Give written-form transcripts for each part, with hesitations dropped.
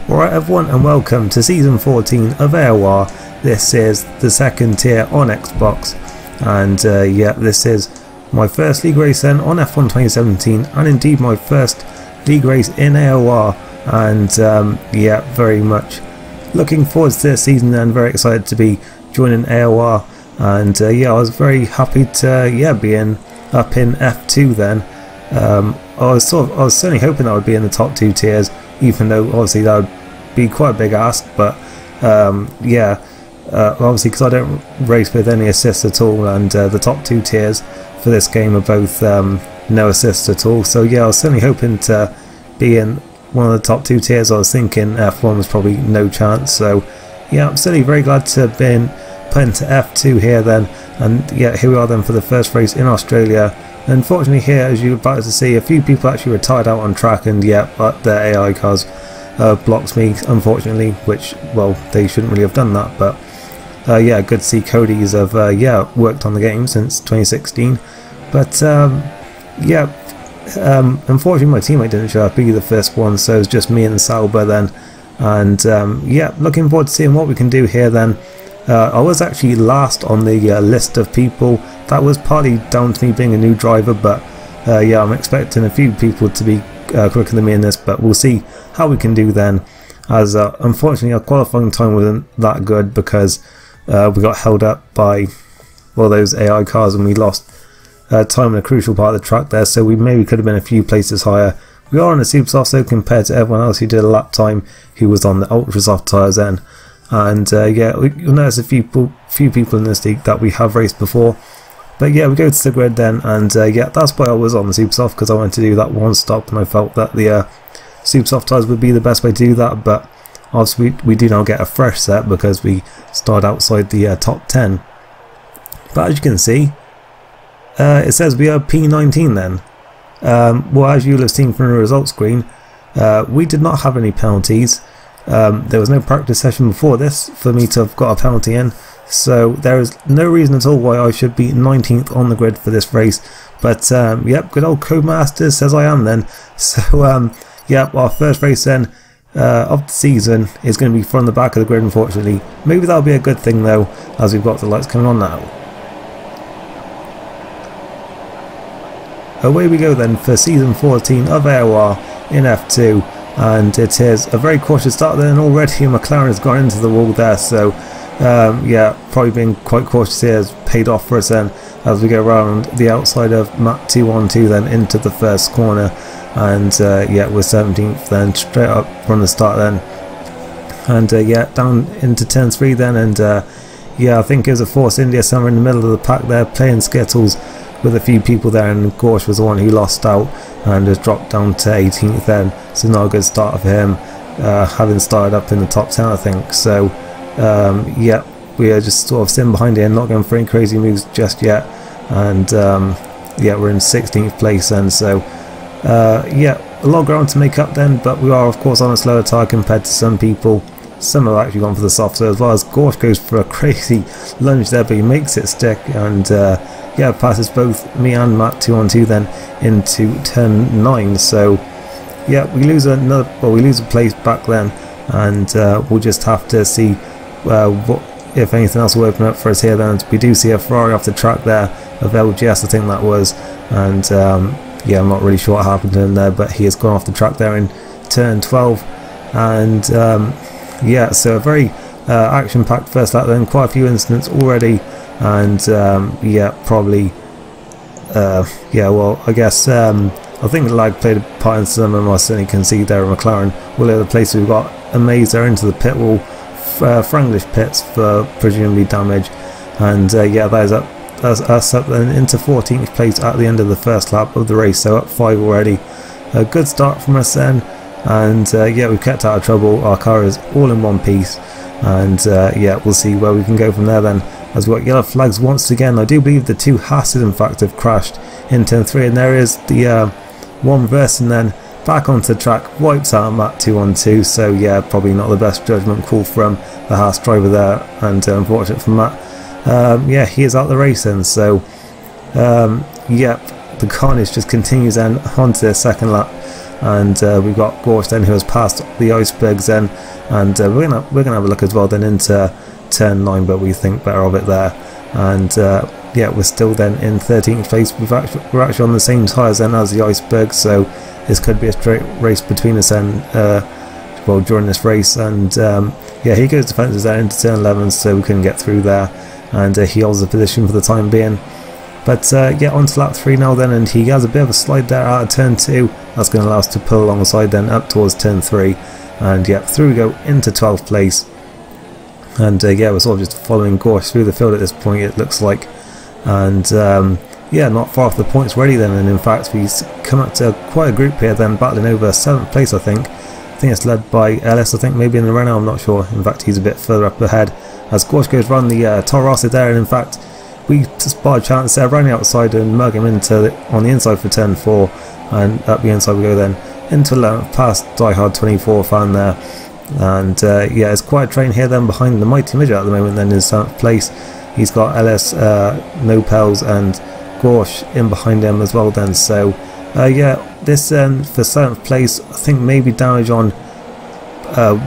Alright everyone, and welcome to Season 14 of AOR. This is the second tier on Xbox, and yeah, this is my first league race then on F1 2017, and indeed my first league race in AOR, and yeah, very much looking forward to this season then, very excited to be joining AOR, and yeah, I was very happy to be up in F2 then. I was certainly hoping I would be in the top two tiers, even though obviously that would be quite a big ask, but yeah, obviously because I don't race with any assists at all, and the top two tiers for this game are both no assists at all, so yeah, I was certainly hoping to be in one of the top two tiers. I was thinking F1 was probably no chance, so yeah, I'm certainly very glad to have been put into F2 here then, and yeah, here we are then for the first race in Australia. Unfortunately here, as you're about to see, a few people actually retired out on track, and yeah, but the AI cars blocks me unfortunately, which, well, they shouldn't really have done that, but yeah, good to see Cody's have yeah, worked on the game since 2016, but yeah, unfortunately my teammate didn't show up, be the first one, so it's just me and Sauber then, and yeah, looking forward to seeing what we can do here then. I was actually last on the list of people. That was partly down to me being a new driver, but yeah, I'm expecting a few people to be quicker than me in this, but we'll see how we can do then, as unfortunately our qualifying time wasn't that good because we got held up by, well, those AI cars, and we lost time in a crucial part of the track there, so we maybe could have been a few places higher. We are on a super soft, so compared to everyone else who did a lap time who was on the ultra soft tyres then. And yeah, you'll notice a few people in this league that we have raced before, but yeah, we go to the grid then, and yeah, that's why I was on the super soft, because I wanted to do that one stop, and I felt that the super soft tyres would be the best way to do that. But obviously we do now get a fresh set because we start outside the top 10. But as you can see, it says we are P19 then. Well, as you'll have seen from the results screen, we did not have any penalties. There was no practice session before this for me to have got a penalty in, so there is no reason at all why I should be 19th on the grid for this race. But yep, good old Codemasters says I am then. So yep, our first race then of the season is going to be from the back of the grid, unfortunately. Maybe that'll be a good thing though, as we've got the lights coming on now. Away we go then for season 14 of AOR in F2. And it is a very cautious start then, and already McLaren has gone into the wall there, so yeah, probably being quite cautious here has paid off for us then, as we go around the outside of map 212 then into the first corner, and yeah, we're 17th then, straight up from the start then, and yeah, down into turn 3 then, and yeah, I think it was a Force India somewhere in the middle of the pack there, playing skittles with a few people there, and Gorsh was the one who lost out and has dropped down to 18th then, so not a good start for him, having started up in the top 10 I think. So yeah, we are just sort of sitting behind here, not going for any crazy moves just yet, and yeah, we're in 16th place then, so yeah, a lot of ground to make up then, but we are of course on a slower tyre compared to some people. Some have actually gone for the soft, so as well as Gorsh goes for a crazy lunge there, but he makes it stick, and yeah, passes both me and Matt 2-on-2 then into turn 9. So yeah, we lose another, well, we lose a place back then, and we'll just have to see what, if anything else will open up for us here then. We do see a Ferrari off the track there of LGS, I think that was, and yeah, I'm not really sure what happened to him there, but he has gone off the track there in turn 12, and yeah, so a very action-packed first lap then, quite a few incidents already, and yeah, probably yeah, well, I guess I think lag played a part in some of them. I certainly can see there at McLaren all over the place. We've got a maze there into the pit wall, Franglish pits for presumably damage, and yeah, that is us up then into 14th place at the end of the first lap of the race, so up 5 already. A good start from us then, and yeah, we've kept out of trouble. Our car is all in one piece, and yeah, we'll see where we can go from there then, as we've got yellow flags once again. I do believe the two Hasses in fact have crashed in turn 3, and there is the one reversing then back onto the track, wipes out Matt 2-on-2, so yeah, probably not the best judgment call from the Haas driver there, and unfortunate for Matt. Yeah, he is out the race then, so yep, the carnage just continues then onto the second lap, and we've got Gorsh then, who has passed the icebergs then, and we're gonna have a look as well then into turn 9, but we think better of it there. And yeah, we're still then in 13th place. We're actually on the same tyres then as the iceberg, so this could be a straight race between us then, well, during this race. And yeah, he goes defences there into turn 11, so we couldn't get through there, and he holds the position for the time being. But yeah, on to lap 3 now then, and he has a bit of a slide there out of turn 2. That's going to allow us to pull alongside then up towards turn 3, and yeah, through we go into 12th place. And yeah, we're sort of just following Gorsh through the field at this point, it looks like. And yeah, not far off the points already then, and in fact we've come up to quite a group here then, battling over 7th place I think. I think it's led by Ellis, I think, maybe in the Renault, I'm not sure. In fact, he's a bit further up ahead as Gorsh goes round the Toro Rosso there, and in fact we spot a chance there, running outside and mug him into on the inside for turn 4, and up the inside we go then into 11th, past Diehard 24 fan there. And yeah, it's quite a train here then behind the Mighty Midget at the moment then in 7th place. He's got LS, Nopels and Gorsh in behind him as well then. So yeah, this then for 7th place, I think maybe damage on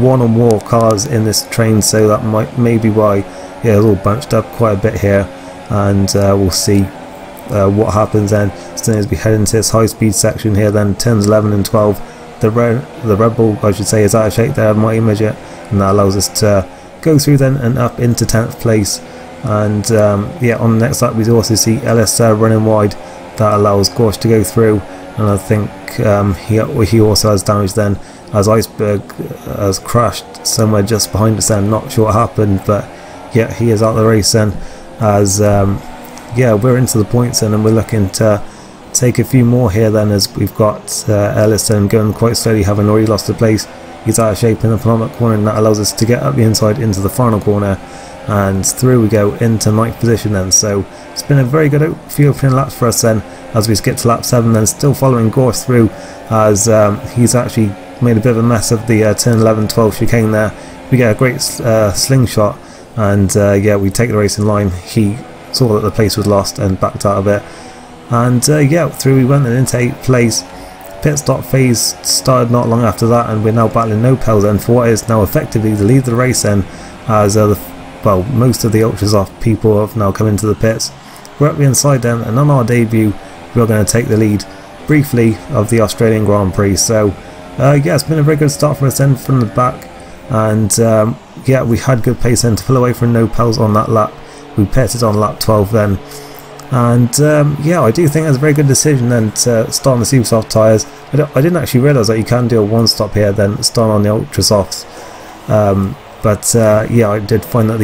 one or more cars in this train, so that may be why yeah, it's all bunched up quite a bit here. And we'll see what happens then as soon as we head into this high speed section here then, turns 11 and 12. The Red Bull, I should say, is out of shape there, Mighty Midget, and that allows us to go through then and up into 10th place. And yeah, on the next lap we also see Ellis running wide, that allows Gorsh to go through, and I think he also has damage then, as Iceberg has crashed somewhere just behind us then. Not sure what happened, but yeah, he is out of the race then, as yeah, we're into the points then, and we're looking to take a few more here then, as we've got Ellis then going quite slowly, having already lost the place. He's out of shape in the penultimate corner, and that allows us to get up the inside into the final corner, and through we go into 9th position then. So it's been a very good few opening laps for us then, as we skip to lap 7 then, still following Gorsh through, as he's actually made a bit of a mess of the turn 11-12 chicane there. We get a great slingshot, and yeah, we take the race in line. He saw that the place was lost and backed out of it. And yeah, through we went and into 8th place. Pit stop phase started not long after that, and we're now battling Nopels then for what is now effectively the lead of the race then, as well, most of the ultras off people have now come into the pits. We're up the inside then, and on our debut we're going to take the lead briefly of the Australian Grand Prix. So yeah, it's been a very good start for us then from the back, and yeah, we had good pace then to pull away from Nopels on that lap. We pitted on lap 12 then. And yeah, I do think that's a very good decision then to start on the super soft tyres. I didn't actually realise that you can do a one stop here then start on the ultra softs, but yeah, I did find that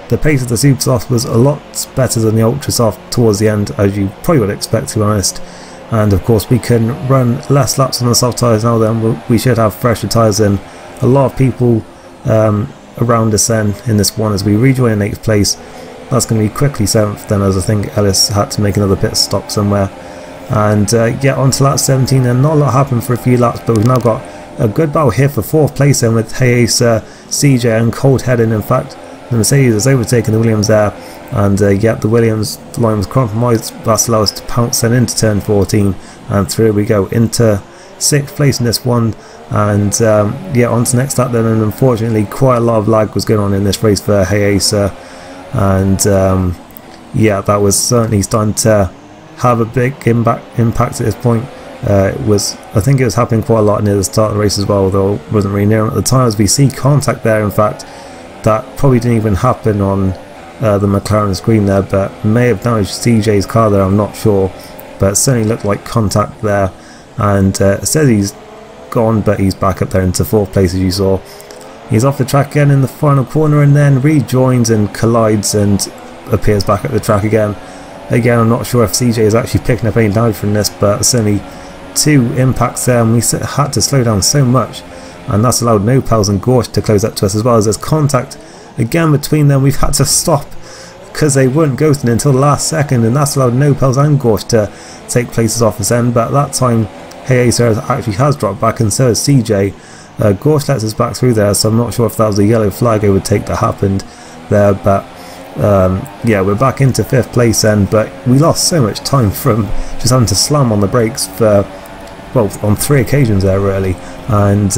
the pace of the super soft was a lot better than the ultra soft towards the end, as you probably would expect, to be honest. And of course we can run less laps on the soft tyres now then. We should have fresher tyres in. A lot of people around us then in this one, as we rejoin in 8th place. That's going to be quickly 7th then, as I think Ellis had to make another pit stop somewhere. And yeah, on to lap 17 then. Not a lot happened for a few laps, but we've now got a good battle here for 4th place then, with Hayes, CJ and Cold heading. In fact, the Mercedes has overtaken the Williams there, and yeah, the Williams line was compromised. That's allowed us to pounce then into turn 14, and through we go into 6th place in this one. And yeah, on to the next lap then, and unfortunately quite a lot of lag was going on in this race for Hayes. And yeah, that was certainly starting to have a big impact at this point. I think it was happening quite a lot near the start of the race as well, although it wasn't really near at the time, as we see contact there. In fact, that probably didn't even happen on the McLaren screen there, but may have damaged CJ's car there, I'm not sure, but it certainly looked like contact there. And it says he's gone, but he's back up there into 4th place, as you saw. He's off the track again in the final corner, and then rejoins and collides and appears back at the track again. Again, I'm not sure if CJ is actually picking up any damage from this, but certainly 2 impacts there, and we had to slow down so much, and that's allowed Nopels and Gorsh to close up to us, as well as there's contact again between them. We've had to stop because they weren't ghosting until the last second, and that's allowed Nopels and Gorsh to take places off us end. But at that time, Hayes actually has dropped back, and so has CJ. Gorsh lets us back through there, so I'm not sure if that was a yellow flag overtake that happened there, but yeah, we're back into 5th place then. But we lost so much time from just having to slam on the brakes for well, on 3 occasions there really, and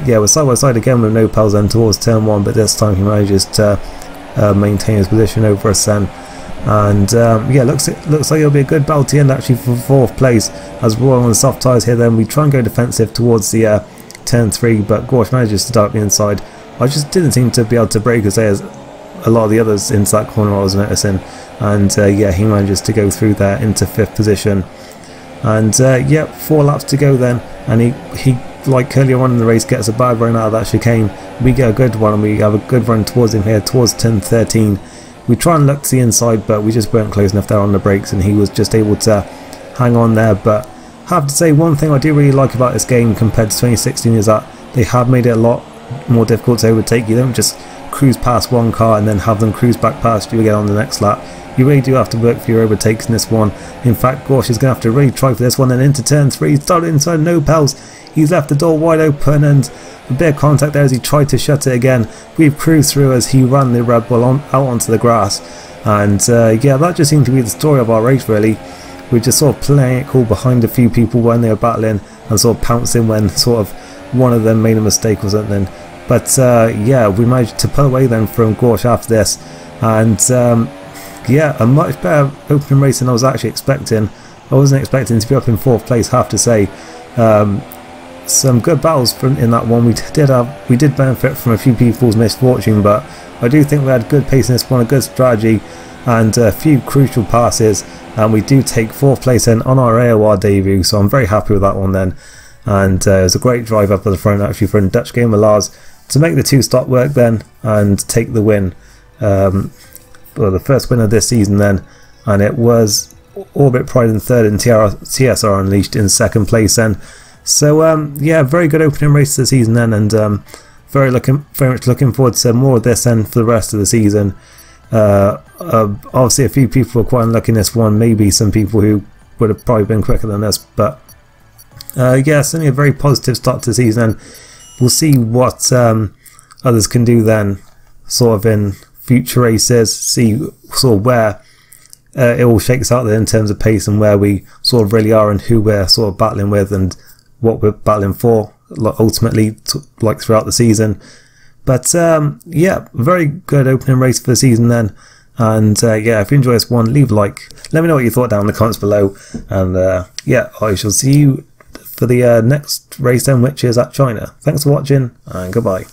yeah, we're side by side again with no pals then towards turn 1, but this time he manages to maintain his position over us then. And yeah, looks like it'll be a good battle to end actually for 4th place, as we're on the soft tyres here. Then we try and go defensive towards the turn 3, but Gorsh manages to dart me inside. I just didn't seem to be able to brake as there's a lot of the others into that corner I was noticing, and yeah, he manages to go through there into 5th position. And yeah, 4 laps to go then, and he like earlier on in the race gets a bad run out of that chicane. We get a good one and we have a good run towards him here towards turn 13. We try and look to the inside, but we just weren't close enough there on the brakes, and he was just able to hang on there. But I have to say, one thing I do really like about this game compared to 2016 is that they have made it a lot more difficult to overtake. You don't just cruise past one car and then have them cruise back past you again on the next lap. You really do have to work for your overtakes in this one. In fact, Gorsh is going to have to really try for this one. And into turn 3, he's started inside, no pals. He's left the door wide open, and a bit of contact there as he tried to shut it again. We've cruised through as he ran the Red Bull out onto the grass. And yeah, that just seemed to be the story of our race really. We're just sort of playing it cool behind a few people when they were battling, and sort of pouncing when sort of one of them made a mistake or something. But yeah, we managed to pull away then from Gorsh after this. And yeah, a much better opening race than I was actually expecting. I wasn't expecting to be up in 4th place, I have to say. Some good battles in that one. We did benefit from a few people's misfortune, but I do think we had good pace in this one, a good strategy, and a few crucial passes, and we do take 4th place then on our AOR debut, so I'm very happy with that one then. And it was a great drive up at the front actually from Dutch Gamer Lars to make the 2-stop work then and take the win. Well, the first win of this season then, and it was Orbit Pride in 3rd and TSR Unleashed in 2nd place then. So yeah, very good opening race of the season then, and very much looking forward to more of this then for the rest of the season. Obviously a few people were quite unlucky in this one, maybe some people who would have probably been quicker than us, but yeah, certainly a very positive start to the season, and we'll see what others can do then sort of in future races, see sort of where it all shakes out there in terms of pace and where we sort of really are and who we're sort of battling with and what we're battling for ultimately like throughout the season. But yeah, very good opening race for the season then. And yeah, if you enjoy this one, leave a like, let me know what you thought down in the comments below, and yeah, I shall see you for the next race then, which is at China. Thanks for watching, and goodbye.